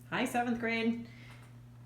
Hi, 7th grade.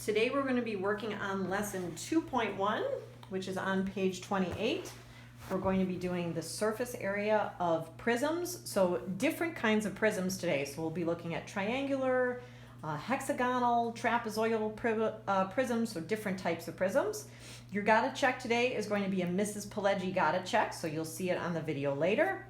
Today we're going to be working on lesson 2.1, which is on page 28. We're going to be doing the surface area of prisms. So different kinds of prisms today. So we'll be looking at triangular, hexagonal, trapezoidal prisms, so different types of prisms. Your gotta check today is going to be a Mrs. Pileggi gotta check, so you'll see it on the video later.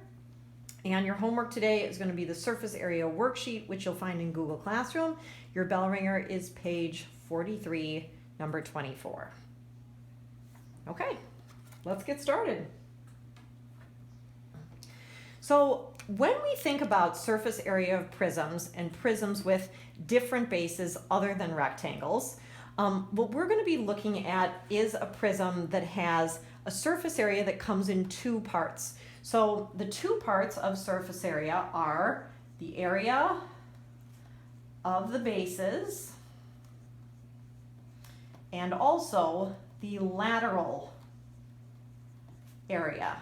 And your homework today is going to be the surface area worksheet, which you'll find in Google Classroom. Your bell ringer is page 43, number 24. Okay, let's get started. So when we think about surface area of prisms and prisms with different bases other than rectangles, what we're going to be looking at is a prism that has a surface area that comes in two parts. So the two parts of surface area are the area of the bases and also the lateral area.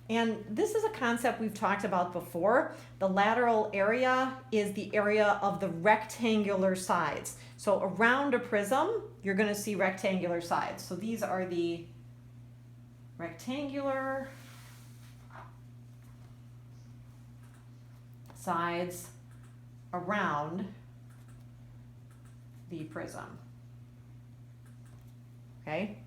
And this is a concept we've talked about before. The lateral area is the area of the rectangular sides. So around a prism, you're going to see rectangular sides. So these are the rectangular sides around the prism. Okay?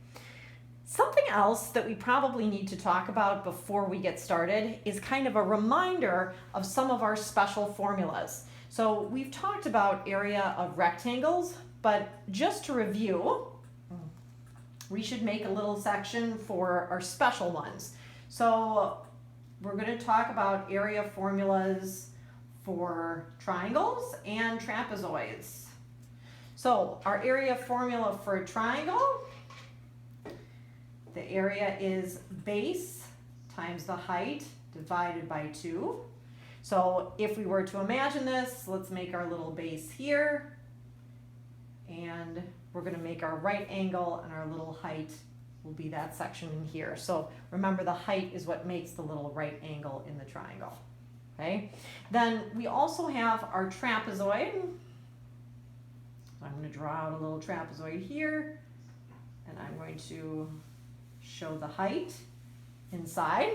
Something else that we probably need to talk about before we get started is kind of a reminder of some of our special formulas. So we've talked about area of rectangles, but just to review, we should make a little section for our special ones. So we're going to talk about area formulas for triangles and trapezoids. So our area formula for a triangle, the area is base times the height divided by 2. So if we were to imagine this, let's make our little base here, and we're going to make our right angle, and our little height will be that section in here. So remember, the height is what makes the little right angle in the triangle. Okay? Then we also have our trapezoid. So I'm going to draw out a little trapezoid here, and I'm going to show the height inside.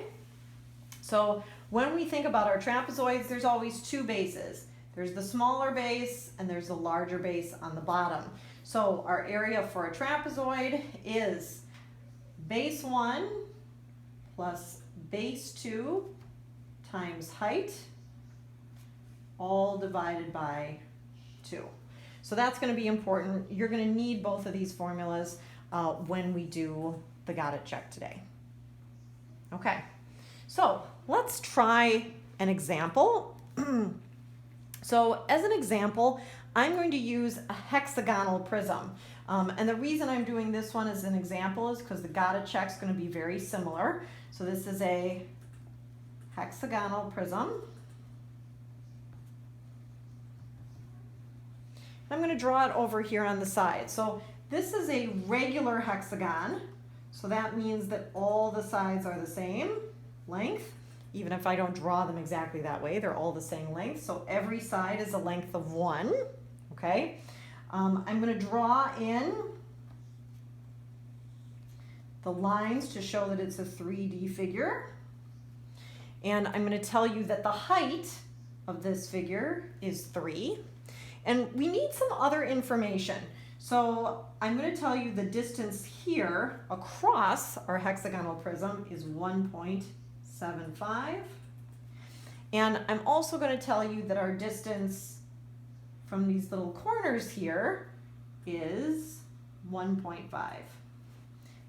So when we think about our trapezoids, there's always two bases. There's the smaller base and there's the larger base on the bottom. So our area for a trapezoid is base 1 plus base 2 times height, all divided by 2. So that's going to be important. You're going to need both of these formulas when we do the got it check today. Okay, so let's try an example. So as an example, I'm going to use a hexagonal prism. And the reason I'm doing this one as an example is because the got it check is going to be very similar. So this is a hexagonal prism. I'm going to draw it over here on the side. So this is a regular hexagon. So that means that all the sides are the same length. Even if I don't draw them exactly that way, they're all the same length. So every side is a length of 1. Okay. I'm going to draw in the lines to show that it's a 3D figure. And I'm going to tell you that the height of this figure is 3. And we need some other information. So I'm going to tell you the distance here across our hexagonal prism is 1.75. And I'm also going to tell you that our distance from these little corners here is 1.5.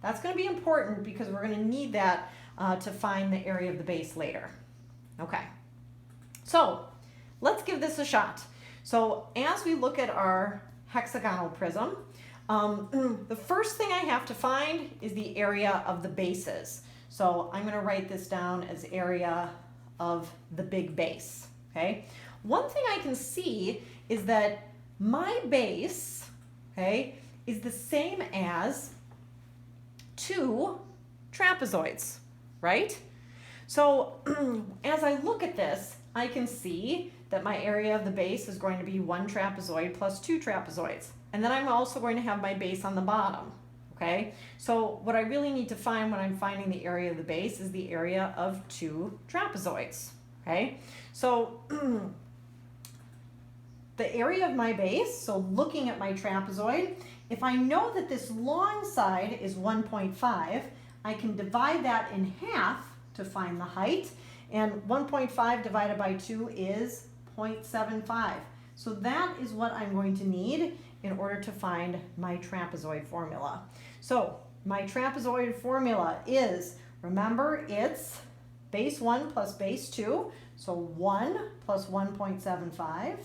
That's going to be important because we're going to need that to find the area of the base later. Okay, so let's give this a shot. So as we look at our hexagonal prism, the first thing I have to find is the area of the bases. So I'm going to write this down as area of the big base. Okay. One thing I can see is that my base, okay, is the same as 2 trapezoids, right? So as I look at this, I can see that my area of the base is going to be 1 trapezoid plus 2 trapezoids. And then I'm also going to have my base on the bottom. Okay, so what I really need to find when I'm finding the area of the base is the area of 2 trapezoids. Okay, so the area of my base, so looking at my trapezoid, if I know that this long side is 1.5, I can divide that in half to find the height, and 1.5 divided by 2 is 0.75. So that is what I'm going to need in order to find my trapezoid formula. So my trapezoid formula is, remember, it's base 1 plus base 2, so 1 plus 1.75.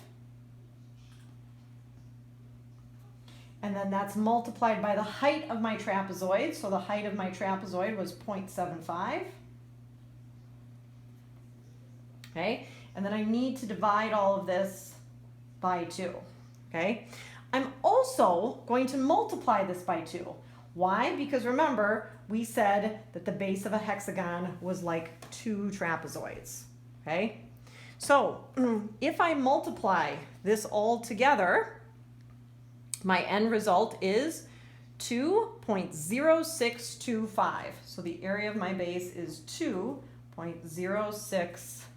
And then that's multiplied by the height of my trapezoid. So the height of my trapezoid was 0.75. Okay, and then I need to divide all of this by 2. Okay, I'm also going to multiply this by 2. Why? Because remember, we said that the base of a hexagon was like 2 trapezoids. Okay, so if I multiply this all together, my end result is 2.0625. So the area of my base is 2.0625.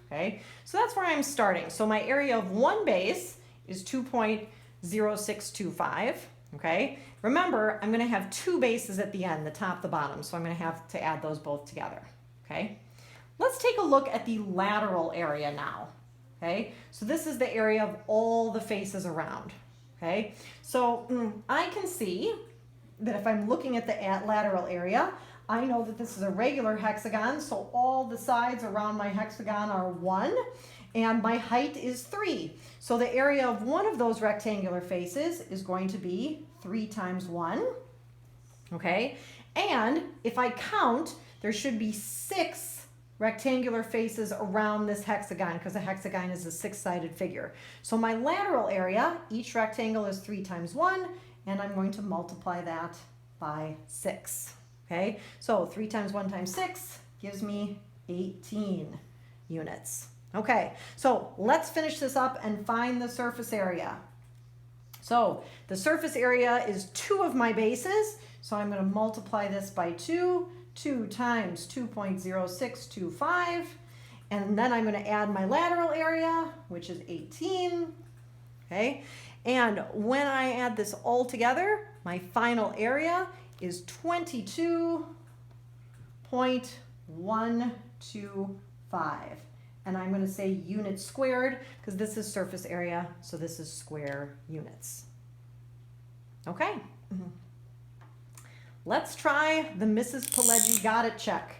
Okay, so that's where I'm starting. So my area of one base is 2.0625. Okay, remember, I'm going to have 2 bases at the end, the top, the bottom. So I'm going to have to add those both together. Okay, let's take a look at the lateral area now. Okay, so this is the area of all the faces around. Okay, so I can see that if I'm looking at the lateral area, I know that this is a regular hexagon, so all the sides around my hexagon are 1, and my height is 3. So the area of one of those rectangular faces is going to be 3 times 1. Okay, and if I count, there should be 6 rectangular faces around this hexagon, because a hexagon is a 6-sided figure. So my lateral area, each rectangle is 3 times 1, and I'm going to multiply that by 6. Okay, so 3 times 1 times 6 gives me 18 units. Okay, so let's finish this up and find the surface area. So the surface area is 2 of my bases, so I'm going to multiply this by 2. 2 times 2.0625, and then I'm going to add my lateral area, which is 18. Okay, and when I add this all together, my final area is 22.125. And I'm going to say units squared because this is surface area, so this is square units. Okay. Let's try the Mrs. Pileggi got it check.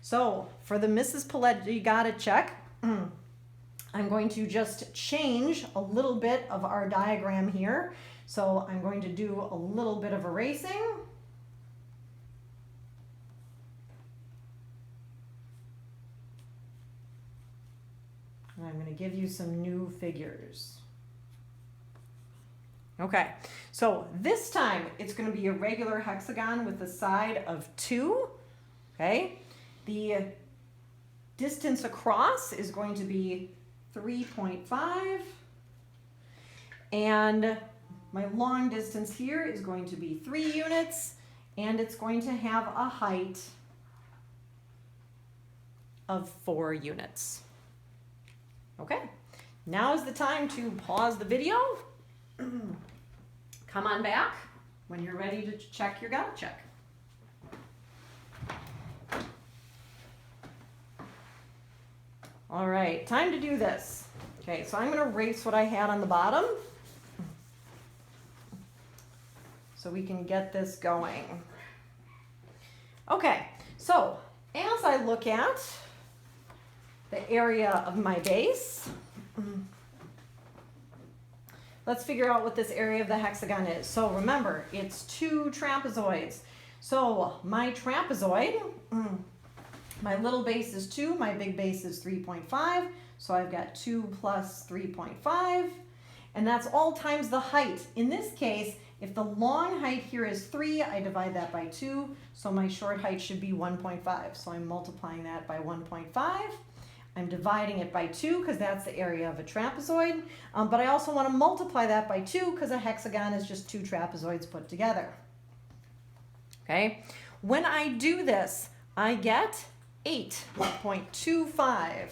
So for the Mrs. Pileggi got it check, I'm going to just change a little bit of our diagram here. So I'm going to do a little bit of erasing. And I'm going to give you some new figures. Okay, so this time it's going to be a regular hexagon with a side of 2. Okay, the distance across is going to be 3.5, and my long distance here is going to be 3 units, and it's going to have a height of 4 units. Okay, now is the time to pause the video. Come on back when you're ready to check your got it check. All right, time to do this. Okay, so I'm going to erase what I had on the bottom so we can get this going. Okay, so as I look at the area of my base, let's figure out what this area of the hexagon is. So remember, it's 2 trapezoids. So my trapezoid, my little base is 2, my big base is 3.5. So I've got 2 plus 3.5, and that's all times the height. In this case, if the long height here is 3, I divide that by 2. So my short height should be 1.5. So I'm multiplying that by 1.5. I'm dividing it by 2 because that's the area of a trapezoid, but I also want to multiply that by 2 because a hexagon is just 2 trapezoids put together. Okay, when I do this, I get 8.25.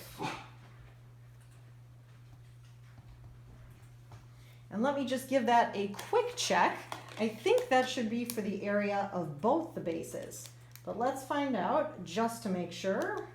And let me just give that a quick check. I think that should be for the area of both the bases, but let's find out just to make sure.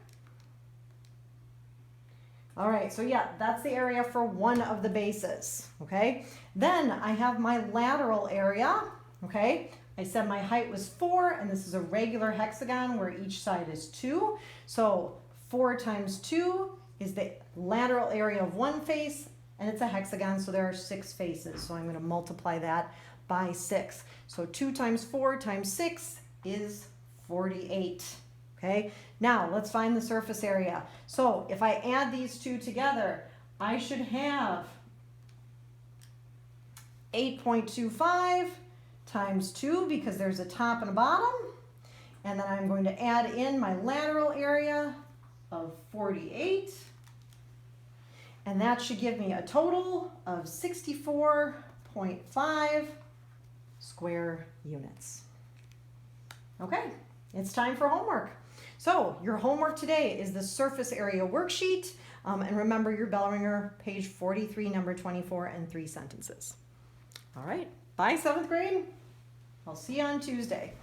All right, so yeah, that's the area for one of the bases, okay? Then I have my lateral area, okay? I said my height was 4, and this is a regular hexagon where each side is 2. So 4 times 2 is the lateral area of one face, and it's a hexagon, so there are 6 faces. So I'm going to multiply that by 6. So 2 times 4 times 6 is 48. Okay, now let's find the surface area. So if I add these two together, I should have 8.25 times 2 because there's a top and a bottom. And then I'm going to add in my lateral area of 48. And that should give me a total of 64.5 square units. Okay, it's time for homework. So your homework today is the surface area worksheet. And remember your bell ringer, page 43, number 24, and 3 sentences. All right, bye 7th grade. I'll see you on Tuesday.